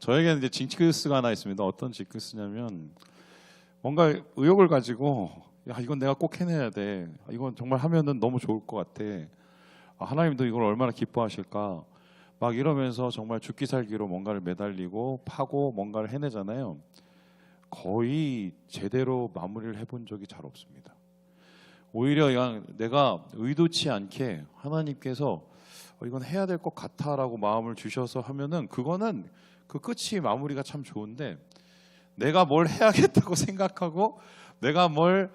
저에게는 이제 징크스가 하나 있습니다. 어떤 징크스냐면 뭔가 의욕을 가지고 야 이건 내가 꼭 해내야 돼. 이건 정말 하면은 너무 좋을 것 같아. 하나님도 이걸 얼마나 기뻐하실까. 막 이러면서 정말 죽기 살기로 뭔가를 매달리고 파고 뭔가를 해내잖아요. 거의 제대로 마무리를 해본 적이 잘 없습니다. 오히려 그냥 내가 의도치 않게 하나님께서 이건 해야 될 것 같아라고 마음을 주셔서 하면은 그거는 그 끝이 마무리가 참 좋은데 내가 뭘 해야겠다고 생각하고 내가 뭘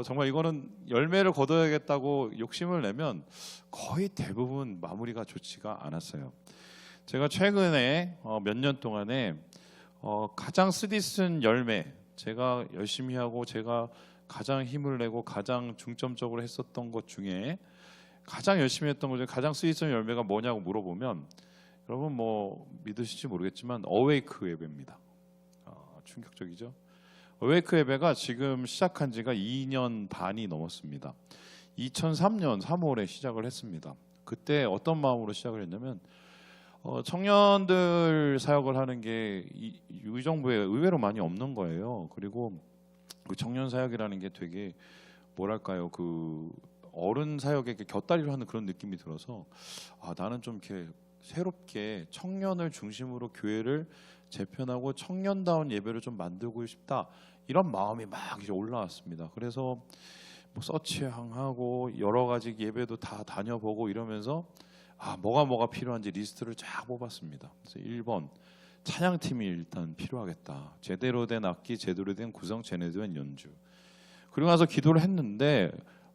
정말 이거는 열매를 거둬야겠다고 욕심을 내면 거의 대부분 마무리가 좋지가 않았어요. 제가 최근에 몇 년 동안에 가장 쓰디쓴 열매, 제가 열심히 하고 제가 가장 힘을 내고 가장 중점적으로 했었던 것 중에 가장 열심히 했던 것 중에 가장 쓰디쓴 열매가 뭐냐고 물어보면 여러분 뭐 믿으실지 모르겠지만 어웨이크 예배입니다. 충격적이죠. 어웨이크 예배가 지금 시작한 지가 2년 반이 넘었습니다. 2003년 3월에 시작을 했습니다. 그때 어떤 마음으로 시작을 했냐면 청년들 사역을 하는 게 이 정부에 의외로 많이 없는 거예요. 그리고 그 청년 사역이라는 게 되게 뭐랄까요, 그 어른 사역에 곁다리로 하는 그런 느낌이 들어서 나는 좀 이렇게 새롭게 청년을 중심으로 교회를 재편하고 청년다운 예배를 좀 만들고 싶다, 이런 마음이 막 이제 올라왔습니다. 그래서 뭐 서치하고 여러 가지 예배도 다 다녀보고 이러면서 뭐가 필요한지 리스트를 쫙 뽑았습니다. 그래서 1번 찬양팀이 일단 필요하겠다. 제대로 된 악기, 제대로 된 구성, 제대로 된 연주. 그리고 나서 기도를 했는데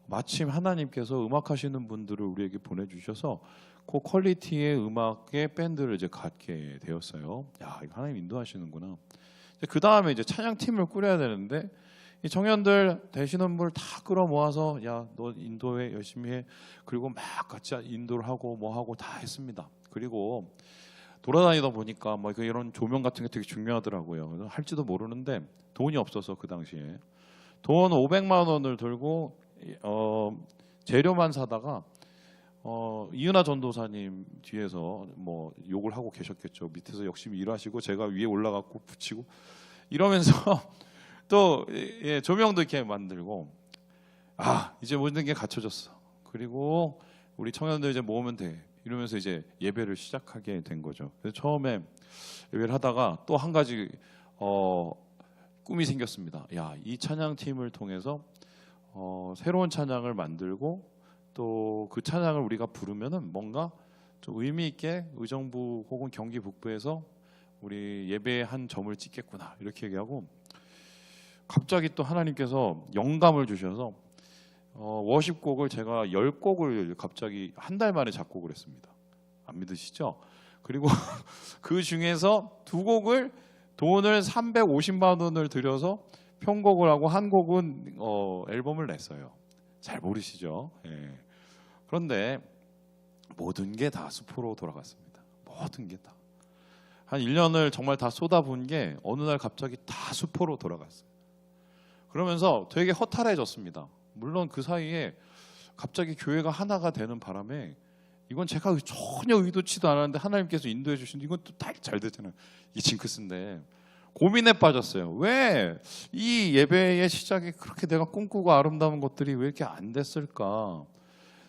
마침 하나님께서 음악하시는 분들을 우리에게 보내주셔서 그 퀄리티의 음악의 밴드를 이제 갖게 되었어요. 야, 이거 하나님 인도하시는구나. 그 다음에 이제 찬양팀을 꾸려야 되는데 이 청년들 되시는 분을 다 끌어 모아서 야, 너 인도해, 열심히 해. 그리고 막 같이 인도를 하고 뭐 하고 다 했습니다. 그리고 돌아다니다 보니까 뭐 이런 조명 같은 게 되게 중요하더라고요. 할지도 모르는데 돈이 없어서 그 당시에 돈 500만 원을 들고 재료만 사다가 이은하 전도사님 뒤에서 뭐 욕을 하고 계셨겠죠. 밑에서 열심히 일하시고 제가 위에 올라가고 붙이고 이러면서 또 조명도 이렇게 만들고 이제 모든 게 갖춰졌어. 그리고 우리 청년들 이제 모으면 돼. 이러면서 이제 예배를 시작하게 된 거죠. 그래서 처음에 예배를 하다가 또 한 가지 꿈이 생겼습니다. 야, 이 찬양팀을 통해서 새로운 찬양을 만들고 또 그 찬양을 우리가 부르면은 뭔가 좀 의미 있게 의정부 혹은 경기 북부에서 우리 예배의 한 점을 찍겠구나, 이렇게 얘기하고 갑자기 또 하나님께서 영감을 주셔서 워십곡을 제가 10곡을 갑자기 한 달 만에 작곡을 했습니다. 안 믿으시죠? 그리고 그 중에서 2곡을 돈을 350만 원을 들여서 편곡을 하고 한 곡은 앨범을 냈어요. 잘 모르시죠? 예. 그런데 모든 게 다 수포로 돌아갔습니다. 모든 게 다. 한 1년을 정말 다 쏟아부은 게 어느 날 갑자기 다 수포로 돌아갔어요. 그러면서 되게 허탈해졌습니다. 물론 그 사이에 갑자기 교회가 하나가 되는 바람에 이건 제가 전혀 의도치도 않았는데 하나님께서 인도해 주신, 이건 또 다 잘 됐잖아요. 이게 징크스인데 고민에 빠졌어요. 왜 이 예배의 시작이 그렇게 내가 꿈꾸고 아름다운 것들이 왜 이렇게 안 됐을까?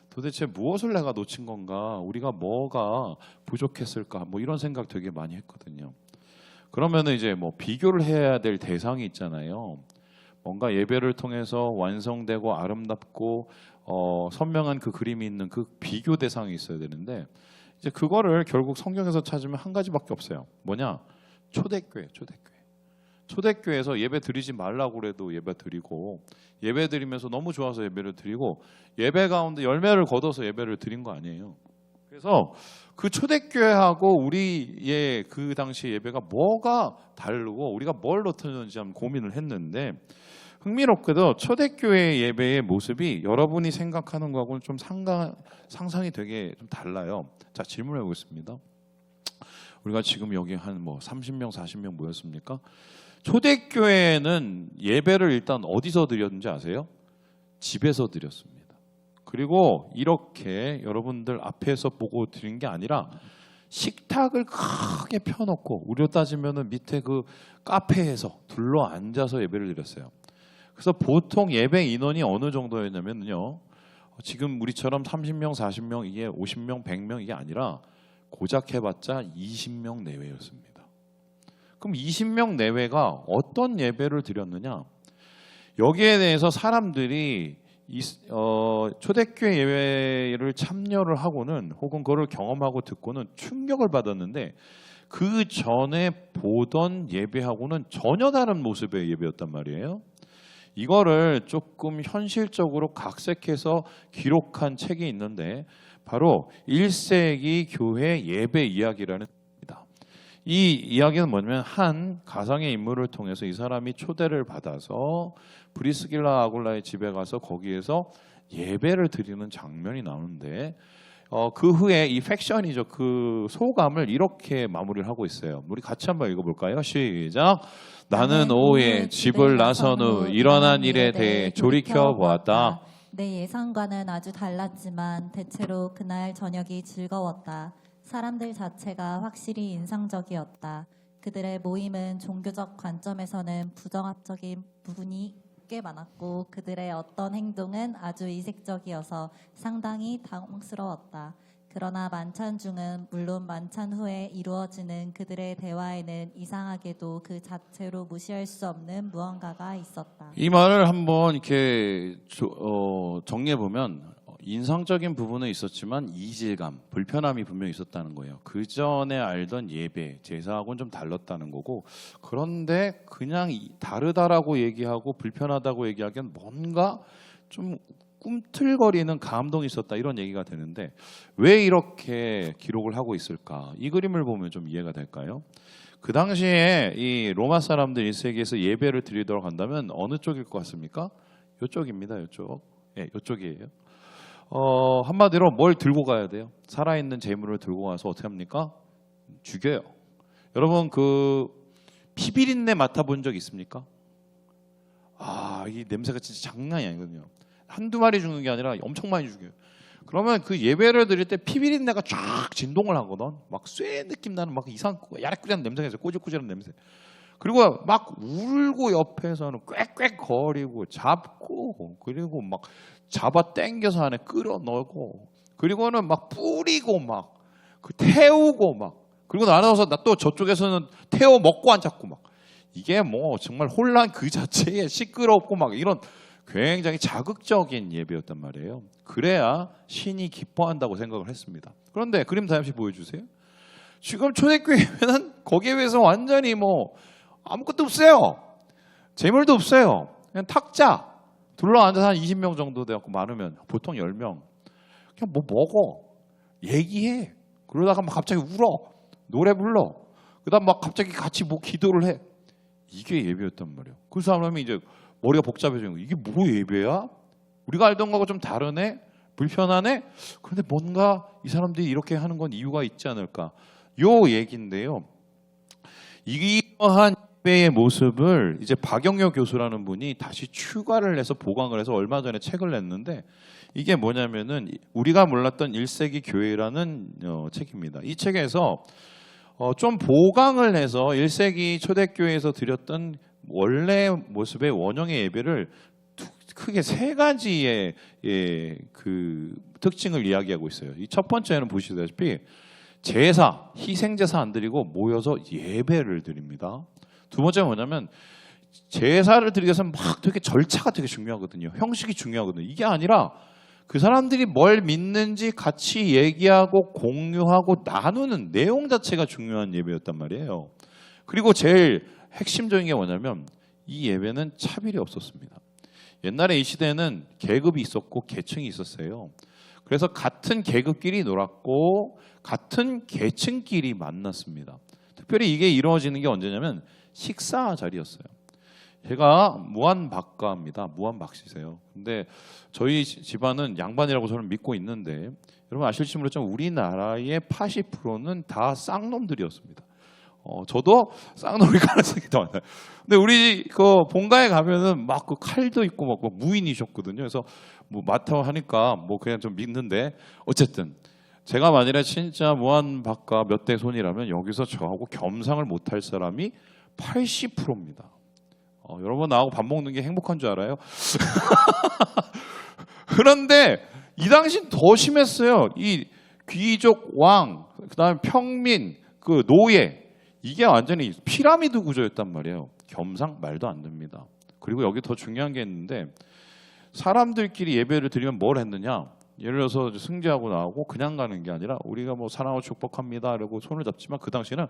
도대체 무엇을 내가 놓친 건가? 우리가 뭐가 부족했을까? 뭐 이런 생각 되게 많이 했거든요. 그러면은 이제 뭐 비교를 해야 될 대상이 있잖아요. 뭔가 예배를 통해서 완성되고 아름답고 선명한 그 그림이 있는 그 비교 대상이 있어야 되는데 이제 그거를 결국 성경에서 찾으면 한 가지밖에 없어요. 뭐냐? 초대교회. 초대교회에서 예배 드리지 말라고 그래도 예배 드리고, 예배 드리면서 너무 좋아서 예배를 드리고, 예배 가운데 열매를 거둬서 예배를 드린 거 아니에요. 그래서 그 초대교회하고 우리의 그 당시 예배가 뭐가 다르고 우리가 뭘 넣었는지 한번 고민을 했는데, 흥미롭게도 초대교회 예배의 모습이 여러분이 생각하는 거하고는 좀 상상이 되게 좀 달라요. 자, 질문해 보겠습니다. 우리가 지금 여기 한 뭐 30명, 40명 모였습니까? 초대교회는 예배를 일단 어디서 드렸는지 아세요? 집에서 드렸습니다. 그리고 이렇게 여러분들 앞에서 보고 드린 게 아니라 식탁을 크게 펴놓고 우리로 따지면은 밑에 그 카페에서 둘러 앉아서 예배를 드렸어요. 그래서 보통 예배 인원이 어느 정도였냐면요. 지금 우리처럼 30명, 40명, 이게 50명, 100명 이게 아니라 고작 해봤자 20명 내외였습니다. 그럼 20명 내외가 어떤 예배를 드렸느냐? 여기에 대해서 사람들이 초대교회 예배를 참여를 하고는 혹은 그걸 경험하고 듣고는 충격을 받았는데 그 전에 보던 예배하고는 전혀 다른 모습의 예배였단 말이에요. 이거를 조금 현실적으로 각색해서 기록한 책이 있는데 바로 1세기 교회 예배 이야기라는 책입니다. 이 이야기는 뭐냐면 한 가상의 인물을 통해서 이 사람이 초대를 받아서 브리스길라 아굴라의 집에 가서 거기에서 예배를 드리는 장면이 나오는데 그 후에 이 팩션이죠. 그 소감을 이렇게 마무리를 하고 있어요. 우리 같이 한번 읽어볼까요? 시작. 나는 오후에 집을 나선 후 일어난 일에 대해 돌이켜 보았다. 내 예상과는 아주 달랐지만 대체로 그날 저녁이 즐거웠다. 사람들 자체가 확실히 인상적이었다. 그들의 모임은 종교적 관점에서는 부정합적인 부분이 꽤 많았고 그들의 어떤 행동은 아주 이색적이어서 상당히 당황스러웠다. 그러나 만찬 중은 물론 만찬 후에 이루어지는 그들의 대화에는 이상하게도 그 자체로 무시할 수 없는 무언가가 있었다. 이 말을 한번 이렇게 정리해 보면 인상적인 부분은 있었지만 이질감, 불편함이 분명히 있었다는 거예요. 그 전에 알던 예배, 제사하고는 좀 달랐다는 거고 그런데 그냥 다르다라고 얘기하고 불편하다고 얘기하기엔 뭔가 좀 꿈틀거리는 감동이 있었다 이런 얘기가 되는데 왜 이렇게 기록을 하고 있을까? 이 그림을 보면 좀 이해가 될까요? 그 당시에 이 로마 사람들 1세기에서 예배를 드리도록 한다면 어느 쪽일 것 같습니까? 이쪽입니다. 이쪽. 예, 이쪽이에요. 한마디로 뭘 들고 가야 돼요? 살아있는 재물을 들고 가서 어떻게 합니까? 죽여요. 여러분 그 피비린내 맡아본 적 있습니까? 이 냄새가 진짜 장난이 아니거든요. 한두 마리 죽는 게 아니라 엄청 많이 죽여요. 그러면 그 예배를 드릴 때 피비린내가 쫙 진동을 하거든. 막 쇠 느낌 나는 막 이상한 야릇꾸리한 냄새가 있어요. 꼬질꼬질한 냄새. 그리고 막 울고 옆에서는 꽥꽥 거리고 잡고 그리고 막 잡아 당겨서 안에 끌어 넣고 그리고는 막 뿌리고 막 태우고 막 그리고 나눠서 나 또 저쪽에서는 태워 먹고 앉았고 막 이게 뭐 정말 혼란 그 자체에 시끄럽고 막 이런 굉장히 자극적인 예배였단 말이에요. 그래야 신이 기뻐한다고 생각을 했습니다. 그런데 그림 다시 보여주세요. 지금 초대교회 예배는 거기에 비해서 완전히 뭐 아무것도 없어요. 재물도 없어요. 그냥 탁자 둘러 앉아서 한 20명 정도 되었고 많으면 보통 10명. 그냥 뭐 먹어. 얘기해. 그러다가 막 갑자기 울어. 노래 불러. 그다음 막 갑자기 같이 뭐 기도를 해. 이게 예배였단 말이에요. 그 사람이 이제 머리가 복잡해지는 거예요. 이게 뭐 예배야? 우리가 알던 거하고 좀 다르네? 불편하네? 그런데 뭔가 이 사람들이 이렇게 하는 건 이유가 있지 않을까? 요 얘기인데요. 이러한 예배의 모습을 이제 박영효 교수라는 분이 다시 추가를 해서 보강을 해서 얼마 전에 책을 냈는데 이게 뭐냐면은 우리가 몰랐던 1세기 교회라는 책입니다. 이 책에서 좀 보강을 해서 1세기 초대교회에서 드렸던 원래 모습의 원형의 예배를 크게 세 가지의 그 특징을 이야기하고 있어요. 이 첫 번째는 보시다시피 제사, 희생제사 안 드리고 모여서 예배를 드립니다. 두 번째는 뭐냐면 제사를 드리기 위해서는 막 되게 절차가 되게 중요하거든요. 형식이 중요하거든요. 이게 아니라 그 사람들이 뭘 믿는지 같이 얘기하고 공유하고 나누는 내용 자체가 중요한 예배였단 말이에요. 그리고 제일 핵심적인 게 뭐냐면 이 예배는 차별이 없었습니다. 옛날에 이 시대에는 계급이 있었고 계층이 있었어요. 그래서 같은 계급끼리 놀았고 같은 계층끼리 만났습니다. 특별히 이게 이루어지는 게 언제냐면 식사 자리였어요. 제가 무한박가입니다. 무한박씨세요. 근데 저희 집안은 양반이라고 저는 믿고 있는데 여러분 아실지 모르겠지만 우리나라의 80%는 다 쌍놈들이었습니다. 저도 쌍놈일 가능성이 더 많아요. 근데 우리 그 본가에 가면은 막 그 칼도 있고 막 무인이셨거든요. 그래서 뭐 맡아 하니까 뭐 그냥 좀 믿는데 어쨌든 제가 만일에 진짜 무한박과 몇 대 손이라면 여기서 저하고 겸상을 못할 사람이 80%입니다. 여러분 나하고 밥 먹는 게 행복한 줄 알아요? 그런데 이 당시는 더 심했어요. 이 귀족, 왕, 그다음에 평민, 그 노예, 이게 완전히 피라미드 구조였단 말이에요. 겸상 말도 안 됩니다. 그리고 여기 더 중요한 게 있는데 사람들끼리 예배를 드리면 뭘 했느냐? 예를 들어서 승지하고 나오고 그냥 가는 게 아니라 우리가 뭐 사랑하고 축복합니다 이러고 손을 잡지만 그 당시에는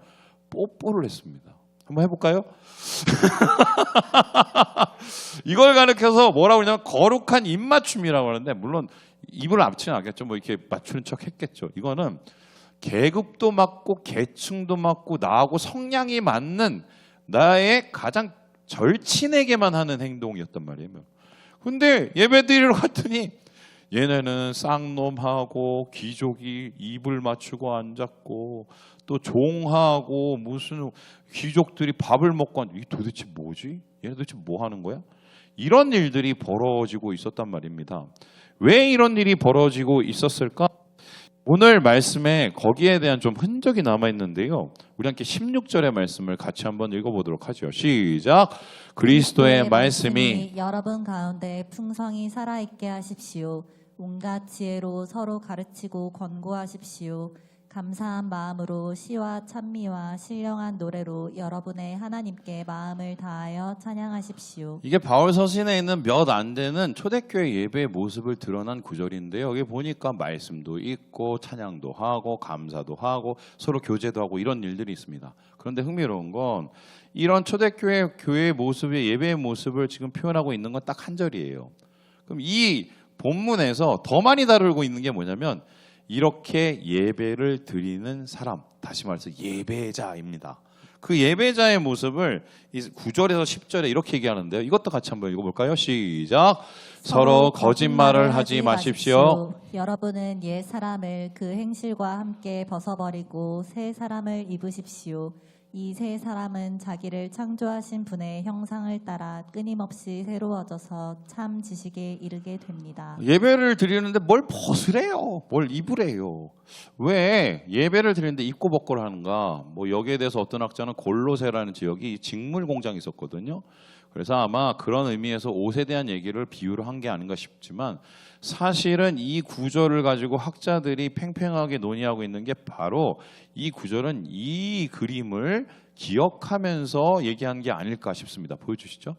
뽀뽀를 했습니다. 한번 해볼까요? 이걸 가리켜서 뭐라고 그러냐면 거룩한 입맞춤이라고 하는데, 물론 입을 맞추진 않겠죠. 뭐 이렇게 맞추는 척 했겠죠. 이거는 계급도 맞고 계층도 맞고 나하고 성향이 맞는 나의 가장 절친에게만 하는 행동이었단 말이에요. 근데 예배드리러 갔더니 얘네는 쌍놈하고 귀족이 입을 맞추고 앉았고 또 종하고 무슨 귀족들이 밥을 먹고 이 도대체 뭐지? 얘네 도대체 뭐 하는 거야? 이런 일들이 벌어지고 있었단 말입니다. 왜 이런 일이 벌어지고 있었을까? 오늘 말씀에 거기에 대한 좀 흔적이 남아 있는데요. 우리 함께 16절의 말씀을 같이 한번 읽어보도록 하죠. 시작. 그리스도의 말씀이 여러분 가운데 풍성히 살아있게 하십시오. 온갖 지혜로 서로 가르치고 권고하십시오. 감사한 마음으로 시와 찬미와 신령한 노래로 여러분의 하나님께 마음을 다하여 찬양하십시오. 이게 바울 서신에 있는 몇 안 되는 초대교회 예배의 모습을 드러난 구절인데요. 여기 보니까 말씀도 있고 찬양도 하고 감사도 하고 서로 교제도 하고 이런 일들이 있습니다. 그런데 흥미로운 건 이런 초대교회 교회의 모습의 예배의 모습을 지금 표현하고 있는 건 딱 한 절이에요. 그럼 이 본문에서 더 많이 다루고 있는 게 뭐냐면 이렇게 예배를 드리는 사람, 다시 말해서 예배자입니다. 그 예배자의 모습을 9절에서 10절에 이렇게 얘기하는데요. 이것도 같이 한번 읽어볼까요? 시작. 서로 거짓말을 하지 마십시오. 여러분은 옛 사람을 그 행실과 함께 벗어버리고 새 사람을 입으십시오. 이 새 사람은 자기를 창조하신 분의 형상을 따라 끊임없이 새로워져서 참 지식에 이르게 됩니다. 예배를 드리는데 뭘 벗으래요? 뭘 입으래요? 왜 예배를 드리는데 입고 벗고를 하는가? 뭐 여기에 대해서 어떤 학자는 골로새라는 지역이 직물 공장이 있었거든요. 그래서 아마 그런 의미에서 옷에 대한 얘기를 비유로 한 게 아닌가 싶지만, 사실은 이 구절을 가지고 학자들이 팽팽하게 논의하고 있는 게 바로 이 구절은 이 그림을 기억하면서 얘기한 게 아닐까 싶습니다. 보여주시죠.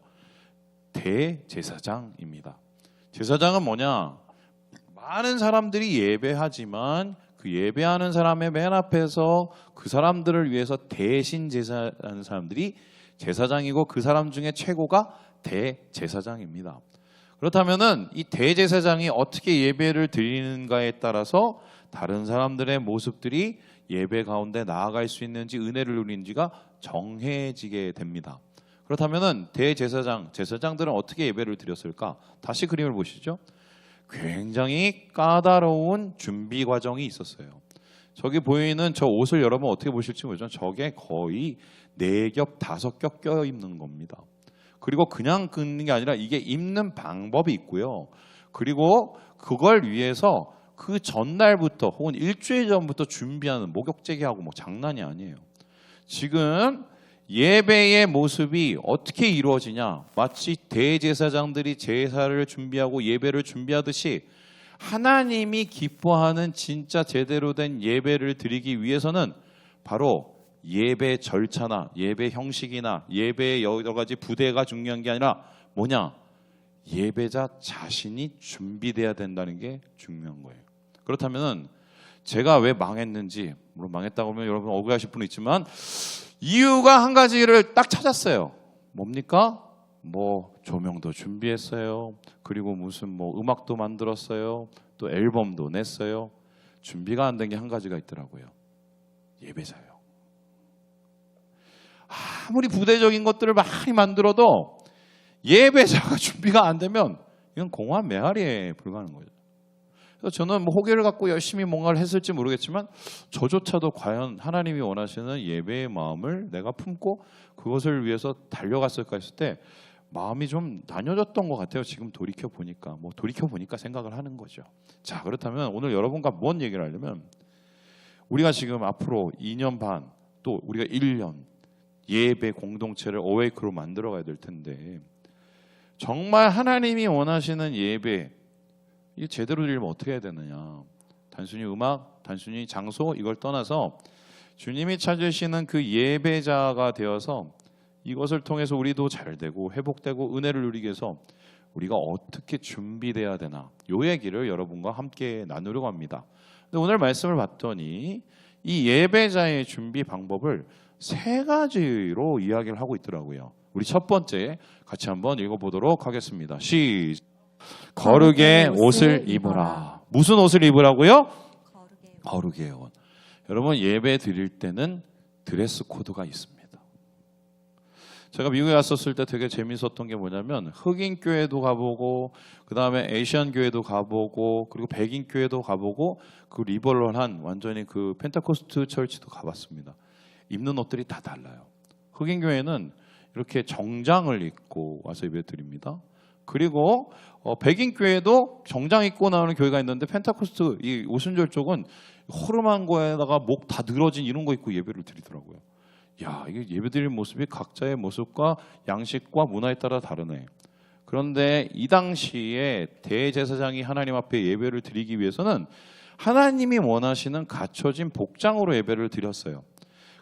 대제사장입니다. 제사장은 뭐냐? 많은 사람들이 예배하지만 그 예배하는 사람의 맨 앞에서 그 사람들을 위해서 대신 제사하는 사람들이 제사장이고 그 사람 중에 최고가 대제사장입니다. 그렇다면은 이 대제사장이 어떻게 예배를 드리는가에 따라서 다른 사람들의 모습들이 예배 가운데 나아갈 수 있는지, 은혜를 누리는지가 정해지게 됩니다. 그렇다면은 대제사장, 제사장들은 어떻게 예배를 드렸을까? 다시 그림을 보시죠. 굉장히 까다로운 준비 과정이 있었어요. 저기 보이는 저 옷을 여러분 어떻게 보실지 모르지만 저게 거의 4겹, 5겹 껴 입는 겁니다. 그리고 그냥 긋는 게 아니라 이게 입는 방법이 있고요. 그리고 그걸 위해서 그 전날부터 혹은 일주일 전부터 준비하는, 목욕제기하고 뭐 장난이 아니에요. 지금 예배의 모습이 어떻게 이루어지냐? 마치 대제사장들이 제사를 준비하고 예배를 준비하듯이 하나님이 기뻐하는 진짜 제대로 된 예배를 드리기 위해서는 바로 예배 절차나 예배 형식이나 예배의 여러 가지 부대가 중요한 게 아니라 뭐냐? 예배자 자신이 준비돼야 된다는 게 중요한 거예요. 그렇다면 제가 왜 망했는지, 물론 망했다고 하면 여러분 억울하실 분은 있지만 이유가 한 가지를 딱 찾았어요. 뭡니까? 뭐 조명도 준비했어요. 그리고 무슨 뭐 음악도 만들었어요. 또 앨범도 냈어요. 준비가 안 된 게 한 가지가 있더라고요. 예배자예요. 아무리 부대적인 것들을 많이 만들어도 예배자가 준비가 안 되면 이건 공허한 메아리에 불과한 거죠. 그래서 저는 뭐 호기를 갖고 열심히 뭔가를 했을지 모르겠지만 저조차도 과연 하나님이 원하시는 예배의 마음을 내가 품고 그것을 위해서 달려갔을까 했을 때 마음이 좀 나뉘어졌던 것 같아요. 지금 돌이켜 보니까 생각을 하는 거죠. 자, 그렇다면 오늘 여러분과 뭔 얘기를 하려면 우리가 지금 앞으로 2년 반 또 우리가 1년 예배 공동체를 어웨이크로 만들어 가야 될 텐데 정말 하나님이 원하시는 예배 이게 제대로 드리려면 어떻게 해야 되느냐. 단순히 음악, 단순히 장소 이걸 떠나서 주님이 찾으시는 그 예배자가 되어서 이것을 통해서 우리도 잘 되고 회복되고 은혜를 누리기 위해서 우리가 어떻게 준비돼야 되나 이 얘기를 여러분과 함께 나누려고 합니다. 근데 오늘 말씀을 봤더니 이 예배자의 준비 방법을 세 가지로 이야기를 하고 있더라고요. 우리 첫 번째 같이 한번 읽어보도록 하겠습니다. 시작. 거룩의 옷을 입어라. 무슨 옷을 입으라고요? 거룩의 옷. 여러분 예배 드릴 때는 드레스 코드가 있습니다. 제가 미국에 갔었을 때 되게 재밌었던 게 뭐냐면 흑인 교회도 가보고 그 다음에 에이시안 교회도 가보고 그리고 백인 교회도 가보고 그 리버럴한 완전히 그 펜타코스트 처치도 가봤습니다. 입는 옷들이 다 달라요. 흑인 교회는 이렇게 정장을 입고 와서 예배 드립니다. 그리고 백인 교회도 정장 입고 나오는 교회가 있는데 펜타코스트 이 오순절 쪽은 허름한 거에다가 목 다 늘어진 이런 거 입고 예배를 드리더라고요. 야, 이게 예배드리는 모습이 각자의 모습과 양식과 문화에 따라 다르네. 그런데 이 당시에 대제사장이 하나님 앞에 예배를 드리기 위해서는 하나님이 원하시는 갖춰진 복장으로 예배를 드렸어요.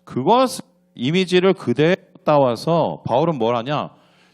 그것 이미지를 그대로 따와서 바울은 뭘 하냐?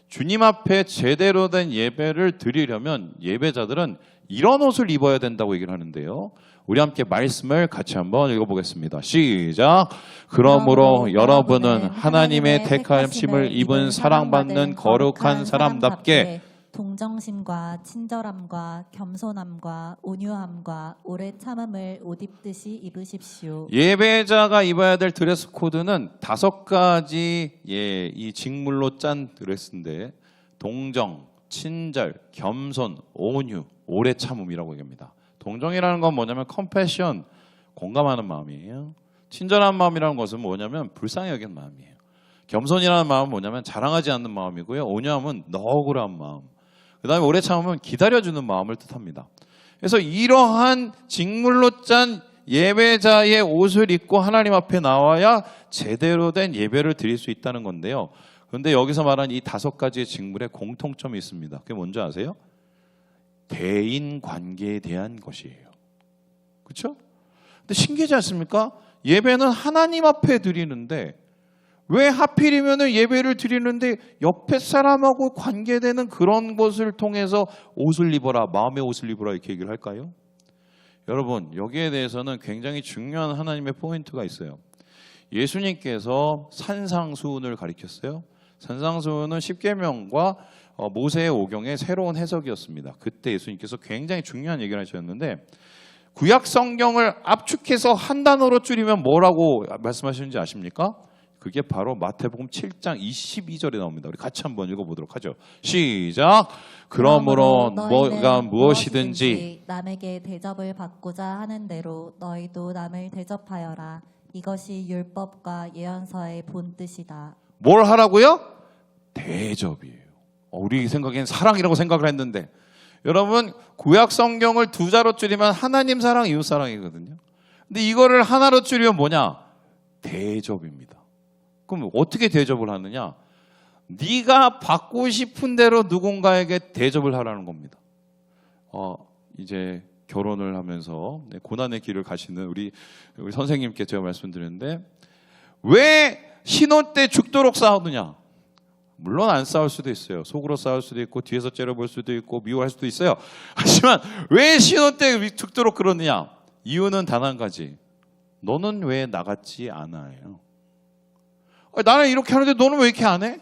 주님 앞에 제대로 된 예배를 드리려면 예배자들은 이런 옷을 입어야 된다고 얘기를 하는데요. 우리 함께 말씀을 같이 한번 읽어보겠습니다. 시작. 그러므로 여러분은 하나님의 택하심을 입은 사랑받는 거룩한 사람답게 동정심과 친절함과 겸손함과 온유함과 오래 참음을 옷 입듯이 입으십시오. 예배자가 입어야 될 드레스 코드는 5가지 이 직물로 짠 드레스인데 동정, 친절, 겸손, 온유, 오래 참음이라고 얘기합니다. 동정이라는 건 뭐냐면 컴패션, 공감하는 마음이에요. 친절한 마음이라는 것은 뭐냐면 불쌍히 여기는 마음이에요. 겸손이라는 마음은 뭐냐면 자랑하지 않는 마음이고요. 온유함은 너그러운 마음. 그 다음에 오래 참으면 기다려주는 마음을 뜻합니다. 그래서 이러한 직물로 짠 예배자의 옷을 입고 하나님 앞에 나와야 제대로 된 예배를 드릴 수 있다는 건데요. 그런데 여기서 말한 이 5가지의 직물에 공통점이 있습니다. 그게 뭔지 아세요? 대인 관계에 대한 것이에요. 그렇죠? 근데 신기하지 않습니까? 예배는 하나님 앞에 드리는데 왜 하필이면 예배를 드리는데 옆에 사람하고 관계되는 그런 것을 통해서 옷을 입어라, 마음의 옷을 입어라 이렇게 얘기를 할까요? 여러분 여기에 대해서는 굉장히 중요한 하나님의 포인트가 있어요. 예수님께서 산상수훈을 가리켰어요. 산상수훈은 십계명과 모세의 오경의 새로운 해석이었습니다. 그때 예수님께서 굉장히 중요한 얘기를 하셨는데 구약 성경을 압축해서 한 단어로 줄이면 뭐라고 말씀하시는지 아십니까? 그게 바로 마태복음 7장 22절에 나옵니다. 우리 같이 한번 읽어보도록 하죠. 시작. 그러므로 너희가 무엇이든지 남에게 대접을 받고자 하는 대로 너희도 남을 대접하여라. 이것이 율법과 예언서의 본뜻이다. 뭘 하라고요? 대접이에요. 우리 생각엔 사랑이라고 생각을 했는데 여러분 구약 성경을 2자로 줄이면 하나님 사랑, 이웃 사랑이거든요. 근데 이거를 하나로 줄이면 뭐냐? 대접입니다. 그럼 어떻게 대접을 하느냐? 네가 받고 싶은 대로 누군가에게 대접을 하라는 겁니다. 이제 결혼을 하면서 고난의 길을 가시는 우리 선생님께 제가 말씀드렸는데 왜 신혼 때 죽도록 싸우느냐? 물론 안 싸울 수도 있어요. 속으로 싸울 수도 있고 뒤에서 째려볼 수도 있고 미워할 수도 있어요. 하지만 왜 신혼 때 죽도록 그러느냐? 이유는 단 한 가지. 너는 왜 나 같지 않아요? 나는 이렇게 하는데 너는 왜 이렇게 안 해?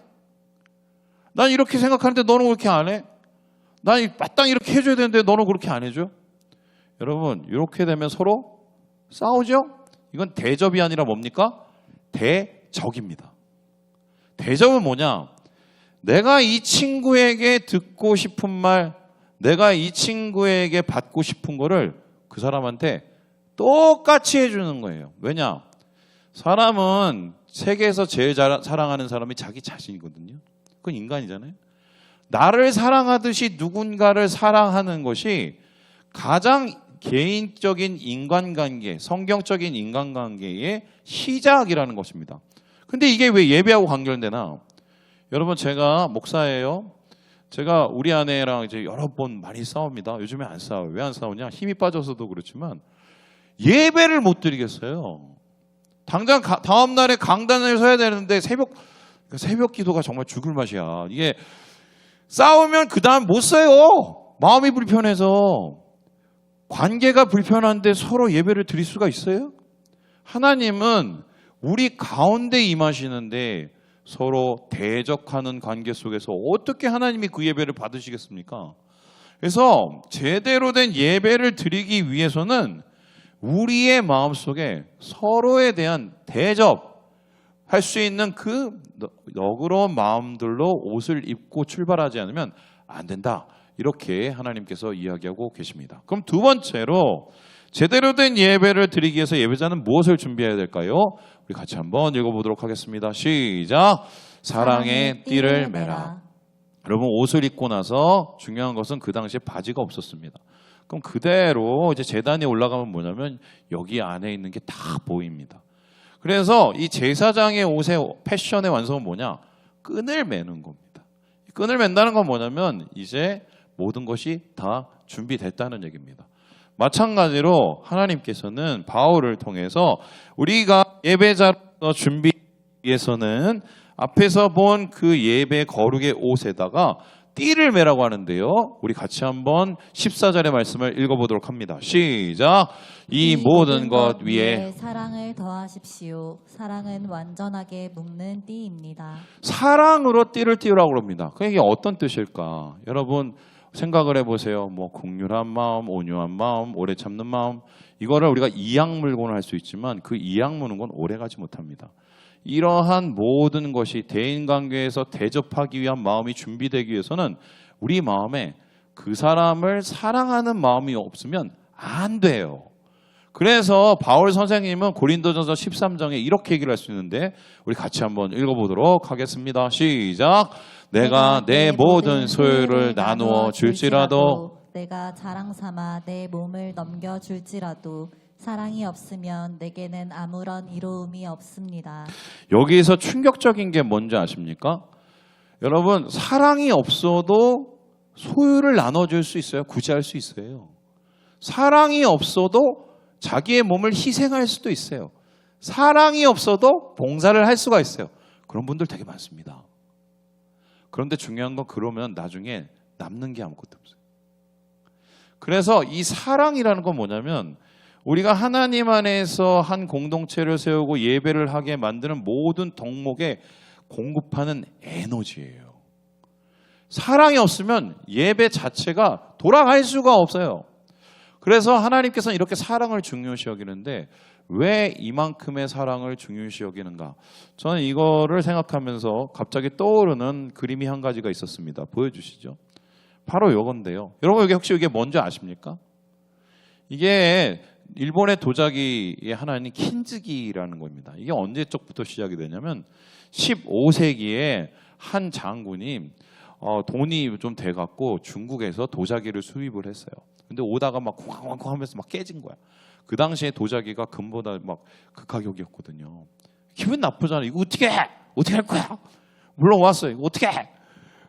난 이렇게 생각하는데 너는 왜 이렇게 안 해? 난 마땅히 이렇게 해줘야 되는데 너는 그렇게 안 해줘? 여러분 이렇게 되면 서로 싸우죠? 이건 대접이 아니라 뭡니까? 대적입니다. 대접은 뭐냐? 내가 이 친구에게 듣고 싶은 말, 내가 이 친구에게 받고 싶은 거를 그 사람한테 똑같이 해주는 거예요. 왜냐? 사람은 세계에서 제일 사랑하는 사람이 자기 자신이거든요. 그건 인간이잖아요. 나를 사랑하듯이 누군가를 사랑하는 것이 가장 개인적인 인간관계, 성경적인 인간관계의 시작이라는 것입니다. 근데 이게 왜 예배하고 관련되나? 여러분, 제가 목사예요. 제가 우리 아내랑 이제 여러 번 많이 싸웁니다. 요즘에 안 싸워요. 왜 안 싸우냐? 힘이 빠져서도 그렇지만 예배를 못 드리겠어요. 당장 다음 날에 강단을 서야 되는데 새벽 기도가 정말 죽을 맛이야. 이게 싸우면 그 다음 못 써요. 마음이 불편해서. 관계가 불편한데 서로 예배를 드릴 수가 있어요? 하나님은 우리 가운데 임하시는데 서로 대적하는 관계 속에서 어떻게 하나님이 그 예배를 받으시겠습니까? 그래서 제대로 된 예배를 드리기 위해서는 우리의 마음속에 서로에 대한 대접할 수 있는 그 너그러운 마음들로 옷을 입고 출발하지 않으면 안 된다. 이렇게 하나님께서 이야기하고 계십니다. 그럼 두 번째로 제대로 된 예배를 드리기 위해서 예배자는 무엇을 준비해야 될까요? 우리 같이 한번 읽어보도록 하겠습니다. 시작! 사랑의 띠를 매라. 여러분, 옷을 입고 나서 중요한 것은 그 당시에 바지가 없었습니다. 그럼 그대로 이제 제단에 올라가면 뭐냐면 여기 안에 있는 게 다 보입니다. 그래서 이 제사장의 옷의 패션의 완성은 뭐냐? 끈을 매는 겁니다. 끈을 맨다는 건 뭐냐면 이제 모든 것이 다 준비됐다는 얘기입니다. 마찬가지로 하나님께서는 바울을 통해서 우리가 예배자로서 준비 위해서는 앞에서 본 그 예배 거룩의 옷에다가 띠를 매라고 하는데요. 우리 같이 한번 14절의 말씀을 읽어보도록 합니다. 시작! 이 모든 것 위에 사랑을 더하십시오. 사랑은 완전하게 묶는 띠입니다. 사랑으로 띠를 띠우라고 그럽니다. 그게 어떤 뜻일까? 여러분 생각을 해보세요. 뭐 긍휼한 마음, 온유한 마음, 오래 참는 마음, 이거를 우리가 이악물고는 할 수 있지만 그 이악무는 건 오래가지 못합니다. 이러한 모든 것이 대인관계에서 대접하기 위한 마음이 준비되기 위해서는 우리 마음에 그 사람을 사랑하는 마음이 없으면 안 돼요. 그래서 바울 선생님은 고린도전서 13장에 이렇게 얘기를 할 수 있는데 우리 같이 한번 읽어보도록 하겠습니다. 시작! 내가 내 모든 소유를 나누어 줄지라도 내가 자랑 삼아 내 몸을 넘겨줄지라도 사랑이 없으면 내게는 아무런 이로움이 없습니다. 여기에서 충격적인 게 뭔지 아십니까? 여러분, 사랑이 없어도 소유를 나눠줄 수 있어요. 구제할 수 있어요. 사랑이 없어도 자기의 몸을 희생할 수도 있어요. 사랑이 없어도 봉사를 할 수가 있어요. 그런 분들 되게 많습니다. 그런데 중요한 건 그러면 나중에 남는 게 아무것도 없어요. 그래서 이 사랑이라는 건 뭐냐면 우리가 하나님 안에서 한 공동체를 세우고 예배를 하게 만드는 모든 덕목에 공급하는 에너지예요. 사랑이 없으면 예배 자체가 돌아갈 수가 없어요. 그래서 하나님께서는 이렇게 사랑을 중요시 여기는데 왜 이만큼의 사랑을 중요시 여기는가? 저는 이거를 생각하면서 갑자기 떠오르는 그림이 한 가지가 있었습니다. 보여주시죠. 바로 이건데요. 여러분 여기 혹시 이게 뭔지 아십니까? 이게 일본의 도자기의 하나인 킨즈기라는 겁니다. 이게 언제적부터 시작이 되냐면 15세기에 한 장군이 돈이 좀 돼갖고 중국에서 도자기를 수입을 했어요. 근데 오다가 막 쿵쾅쿵쾅 하면서 막 깨진 거야. 그 당시에 도자기가 금보다 막 극가격이었거든요. 기분 나쁘잖아. 이거 어떻게 해? 어떻게 할 거야? 물러왔어요. 이거 어떻게 해?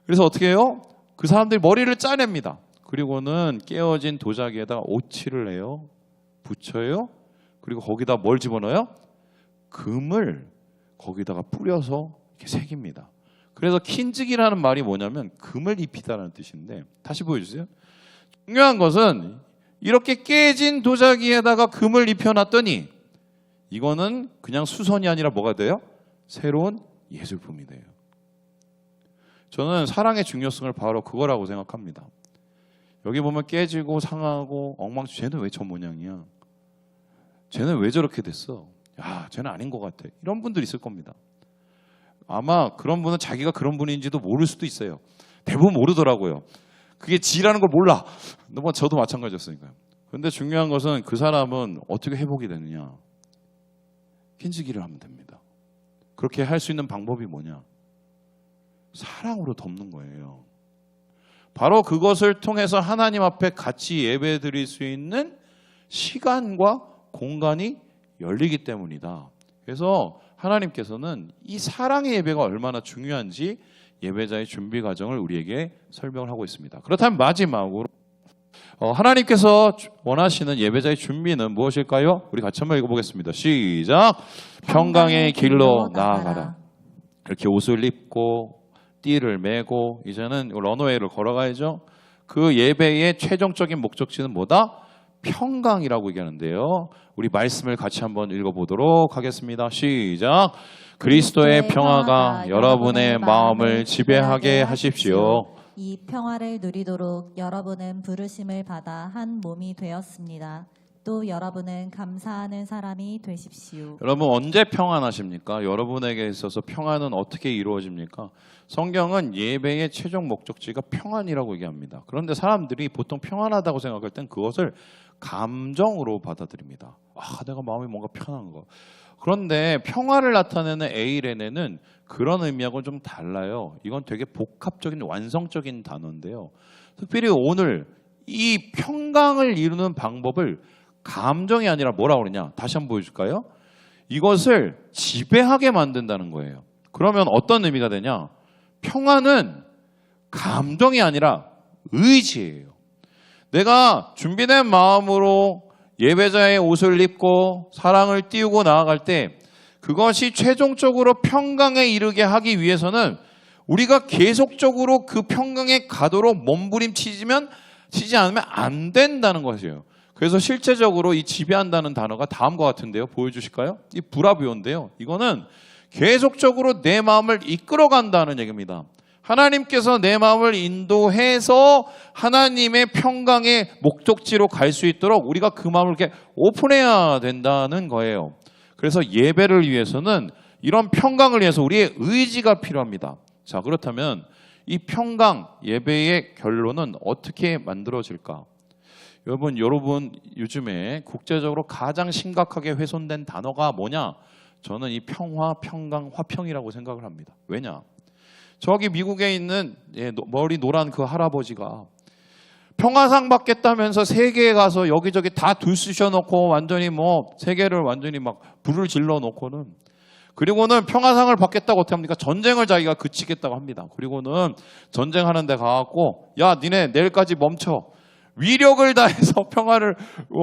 그래서 어떻게 해요? 그 사람들이 머리를 짜냅니다. 그리고는 깨어진 도자기에다가 오칠을 해요. 붙여요. 그리고 거기다 뭘 집어넣어요? 금을 거기다가 뿌려서 이렇게 새깁니다. 그래서 킨즈기라는 말이 뭐냐면 금을 입히다라는 뜻인데 다시 보여주세요. 중요한 것은 이렇게 깨진 도자기에다가 금을 입혀놨더니 이거는 그냥 수선이 아니라 뭐가 돼요? 새로운 예술품이 돼요. 저는 사랑의 중요성을 바로 그거라고 생각합니다. 여기 보면 깨지고 상하고 엉망주 쟤는 왜 저 모양이야? 쟤는 왜 저렇게 됐어? 야, 쟤는 아닌 것 같아. 이런 분들 있을 겁니다. 아마 그런 분은 자기가 그런 분인지도 모를 수도 있어요. 대부분 모르더라고요. 그게 지라는 걸 몰라. 저도 마찬가지였으니까요. 그런데 중요한 것은 그 사람은 어떻게 회복이 되느냐. 킨즈기를 하면 됩니다. 그렇게 할 수 있는 방법이 뭐냐? 사랑으로 덮는 거예요. 바로 그것을 통해서 하나님 앞에 같이 예배 드릴 수 있는 시간과 공간이 열리기 때문이다. 그래서 하나님께서는 이 사랑의 예배가 얼마나 중요한지 예배자의 준비 과정을 우리에게 설명을 하고 있습니다. 그렇다면 마지막으로 하나님께서 원하시는 예배자의 준비는 무엇일까요? 우리 같이 한번 읽어보겠습니다. 시작. 평강의 길로 나아가라. 이렇게 옷을 입고 띠를 메고 이제는 런웨이를 걸어가야죠. 그 예배의 최종적인 목적지는 뭐다? 평강이라고 얘기하는데요. 우리 말씀을 같이 한번 읽어보도록 하겠습니다. 시작. 그리스도의 평화가 여러분의 마음을 지배하게 하십시오. 이 평화를 누리도록 여러분은 부르심을 받아 한 몸이 되었습니다. 또 여러분은 감사하는 사람이 되십시오. 여러분 언제 평안하십니까? 여러분에게 있어서 평안은 어떻게 이루어집니까? 성경은 예배의 최종 목적지가 평안이라고 얘기합니다. 그런데 사람들이 보통 평안하다고 생각할 땐 그것을 감정으로 받아들입니다. 내가 마음이 뭔가 편한 거. 그런데 평화를 나타내는 에이레네는 그런 의미하고는 좀 달라요. 이건 되게 복합적인 완성적인 단어인데요. 특별히 오늘 이 평강을 이루는 방법을 감정이 아니라 뭐라고 그러냐? 다시 한번 보여줄까요? 이것을 지배하게 만든다는 거예요. 그러면 어떤 의미가 되냐? 평화는 감정이 아니라 의지예요. 내가 준비된 마음으로 예배자의 옷을 입고 사랑을 띄우고 나아갈 때 그것이 최종적으로 평강에 이르게 하기 위해서는 우리가 계속적으로 그 평강에 가도록 치지 않으면 안 된다는 것이에요. 그래서 실제적으로 이 지배한다는 단어가 다음과 같은데요. 보여주실까요? 이 브라비오인데요. 이거는 계속적으로 내 마음을 이끌어간다는 얘기입니다. 하나님께서 내 마음을 인도해서 하나님의 평강의 목적지로 갈 수 있도록 우리가 그 마음을 이렇게 오픈해야 된다는 거예요. 그래서 예배를 위해서는 이런 평강을 위해서 우리의 의지가 필요합니다. 자, 그렇다면 이 평강 예배의 결론은 어떻게 만들어질까? 여러분 요즘에 국제적으로 가장 심각하게 훼손된 단어가 뭐냐? 저는 이 평화, 평강, 화평이라고 생각을 합니다. 왜냐? 저기 미국에 있는 머리 노란 그 할아버지가 평화상 받겠다면서 세계에 가서 여기저기 다 둘쑤셔놓고 완전히 세계를 완전히 막 불을 질러놓고는 그리고는 평화상을 받겠다고 어떻게 합니까? 전쟁을 자기가 그치겠다고 합니다. 그리고는 전쟁하는 데 가갖고 야 니네 내일까지 멈춰. 위력을 다해서 평화를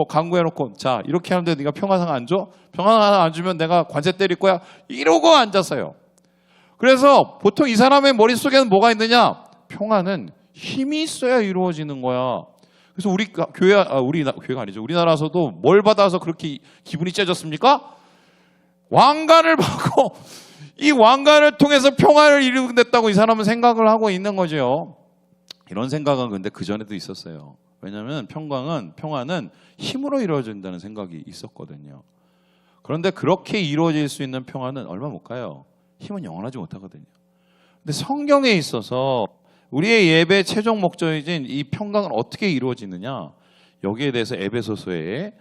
강구해놓고 자 이렇게 하는데 네가 평화상 안 줘? 평화상 안 주면 내가 관세 때릴 거야? 이러고 앉았어요. 그래서 보통 이 사람의 머릿속에는 뭐가 있느냐? 평화는 힘이 있어야 이루어지는 거야. 그래서 교회가 아니죠. 우리나라에서도 뭘 받아서 그렇게 기분이 째졌습니까? 왕관을 받고 이 왕관을 통해서 평화를 이루겠다고 이 사람은 생각을 하고 있는 거죠. 이런 생각은 근데 그전에도 있었어요. 왜냐하면 평화는 힘으로 이루어진다는 생각이 있었거든요. 그런데 그렇게 이루어질 수 있는 평화는 얼마 못 가요. 힘은 영원하지 못하거든요. 근데 성경에 있어서 우리의 예배 최종 목적인 이 평강은 어떻게 이루어지느냐? 여기에 대해서 에베소서에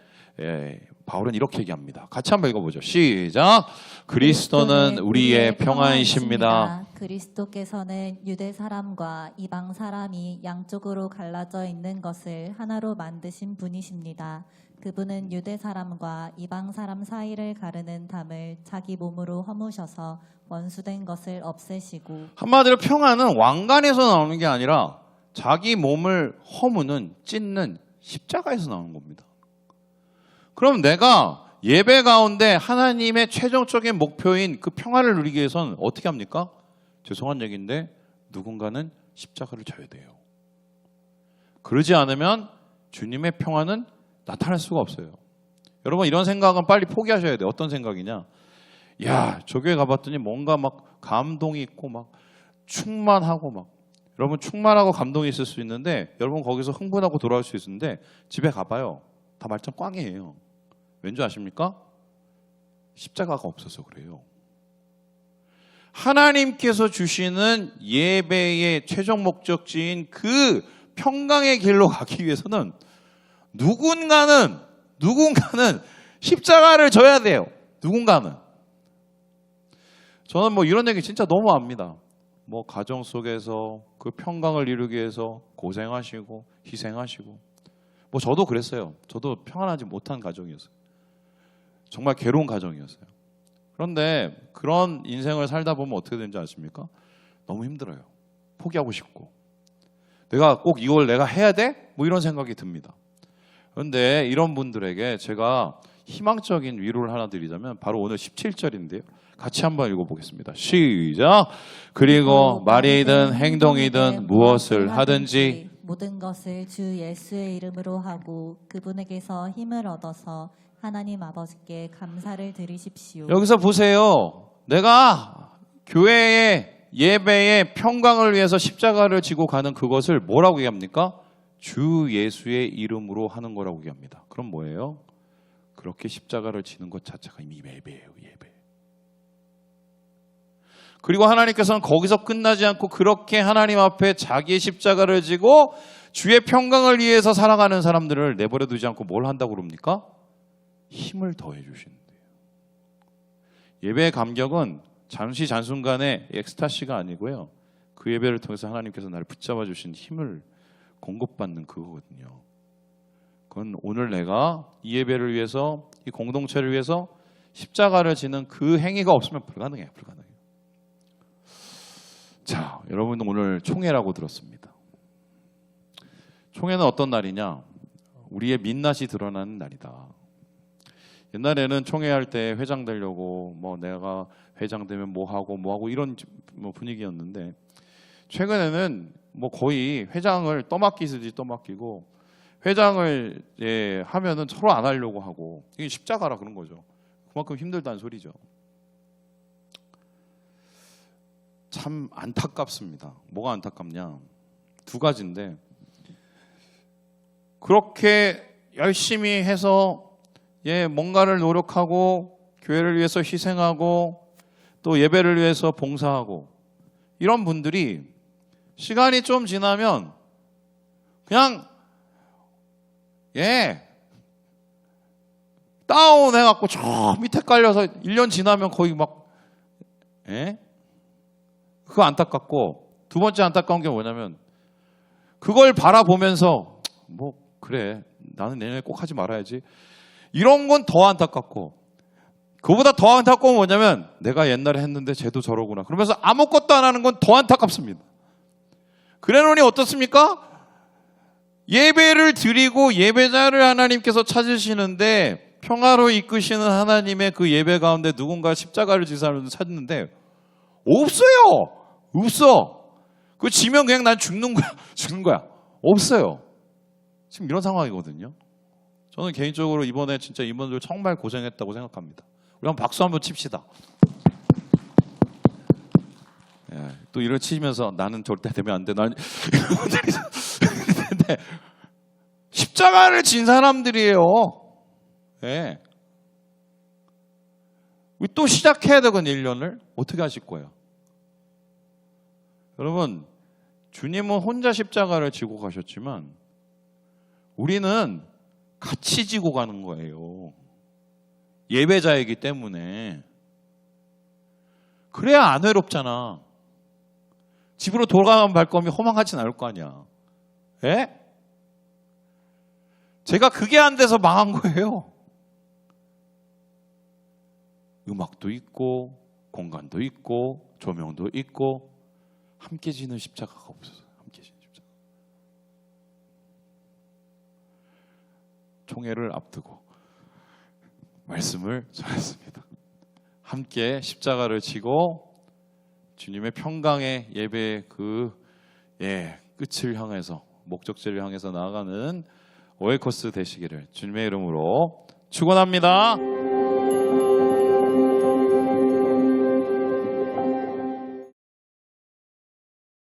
바울은 이렇게 얘기합니다. 같이 한번 읽어보죠. 시작. 그리스도는 우리의 평화이십니다. 그리스도께서는 유대 사람과 이방 사람이 양쪽으로 갈라져 있는 것을 하나로 만드신 분이십니다. 그분은 유대 사람과 이방 사람 사이를 가르는 담을 자기 몸으로 허무셔서 원수된 것을 없애시고 한마디로 평화는 왕관에서 나오는 게 아니라 자기 몸을 허무는 찢는 십자가에서 나오는 겁니다. 그럼 내가 예배 가운데 하나님의 최종적인 목표인 그 평화를 누리기 위해서는 어떻게 합니까? 죄송한 얘기인데 누군가는 십자가를 져야 돼요. 그러지 않으면 주님의 평화는 나타날 수가 없어요. 여러분 이런 생각은 빨리 포기하셔야 돼요. 어떤 생각이냐? 야, 저 교회 가봤더니 뭔가 막 감동이 있고 막 충만하고 막 여러분 충만하고 감동이 있을 수 있는데 여러분 거기서 흥분하고 돌아올 수 있는데 집에 가봐요. 다 말짱 꽝이에요. 왠지 아십니까? 십자가가 없어서 그래요. 하나님께서 주시는 예배의 최종 목적지인 그 평강의 길로 가기 위해서는 누군가는 십자가를 져야 돼요. 누군가는. 저는 이런 얘기 진짜 너무 압니다. 가정 속에서 그 평강을 이루기 위해서 고생하시고 희생하시고 뭐 저도 그랬어요. 저도 평안하지 못한 가정이었어요. 정말 괴로운 가정이었어요. 그런데 그런 인생을 살다 보면 어떻게 되는지 아십니까? 너무 힘들어요. 포기하고 싶고 내가 꼭 이걸 내가 해야 돼? 뭐 이런 생각이 듭니다. 그런데 이런 분들에게 제가 희망적인 위로를 하나 드리자면 바로 오늘 17절인데요. 같이 한번 읽어보겠습니다. 시작! 그리고 말이든 행동이든 무엇을 하든지 모든 것을 주 예수의 이름으로 하고 그분에게서 힘을 얻어서 하나님 아버지께 감사를 드리십시오. 여기서 보세요. 내가 교회의 예배의 평강을 위해서 십자가를 지고 가는 그것을 뭐라고 얘기합니까? 주 예수의 이름으로 하는 거라고 얘기합니다. 그럼 뭐예요? 그렇게 십자가를 지는 것 자체가 이미 예배예요. 예배. 그리고 하나님께서는 거기서 끝나지 않고 그렇게 하나님 앞에 자기의 십자가를 지고 주의 평강을 위해서 살아가는 사람들을 내버려 두지 않고 뭘 한다고 그럽니까? 힘을 더해 주신대요. 예배의 감격은 잠시 잔순간의 엑스타시가 아니고요. 그 예배를 통해서 하나님께서 나를 붙잡아 주신 힘을 공급받는 그거거든요. 그건 오늘 내가 이 예배를 위해서, 이 공동체를 위해서 십자가를 지는 그 행위가 없으면 불가능해요. 불가능해요. 자, 여러분 오늘 총회라고 들었습니다. 총회는 어떤 날이냐? 우리의 민낯이 드러나는 날이다. 옛날에는 총회할 때 회장 되려고 뭐 내가 회장 되면 뭐 하고 이런 뭐 분위기였는데 최근에는 뭐 거의 회장을 떠맡기듯이 떠맡기고 회장을 하면은 서로 안 하려고 하고 이게 십자가라 그런 거죠. 그만큼 힘들다는 소리죠. 참 안타깝습니다. 뭐가 안타깝냐? 두 가지인데 그렇게 열심히 해서 뭔가를 노력하고 교회를 위해서 희생하고 또 예배를 위해서 봉사하고 이런 분들이 시간이 좀 지나면 그냥 다운해갖고 저 밑에 깔려서 1년 지나면 거의 막 그거 안타깝고 두 번째 안타까운 게 뭐냐면 그걸 바라보면서 뭐 그래 나는 내년에 꼭 하지 말아야지 이런 건 더 안타깝고 그보다 더 안타까운 건 뭐냐면 내가 옛날에 했는데 쟤도 저러구나 그러면서 아무것도 안 하는 건 더 안타깝습니다. 그래놓으니 어떻습니까? 예배를 드리고 예배자를 하나님께서 찾으시는데 평화로 이끄시는 하나님의 그 예배 가운데 누군가 십자가를 지는 사람을 찾는데 없어요. 없어. 그 지면 그냥 난 죽는 거야. 없어요. 지금 이런 상황이거든요. 저는 개인적으로 이번에 진짜 이분들 정말 고생했다고 생각합니다. 우리 한번 박수 한번 칩시다. 또 이걸 치면서 나는 절대 되면 안 돼. 난 근데 십자가를 진 사람들이에요. 우리 또 시작해야 되거든 1년을. 어떻게 하실 거예요? 여러분 주님은 혼자 십자가를 지고 가셨지만 우리는 같이 지고 가는 거예요. 예배자이기 때문에. 그래야 안 외롭잖아. 집으로 돌아가면 발걸음이 허망하진 않을 거 아니야. 제가 그게 안 돼서 망한 거예요. 음악도 있고 공간도 있고 조명도 있고 함께 지는 십자가가 없어서 함께 지는 십자가. 총회를 앞두고 말씀을 전했습니다. 함께 십자가를 지고 주님의 평강의 예배의 끝을 향해서 목적지를 향해서 나아가는 오에코스 되시기를 주님의 이름으로 축원합니다.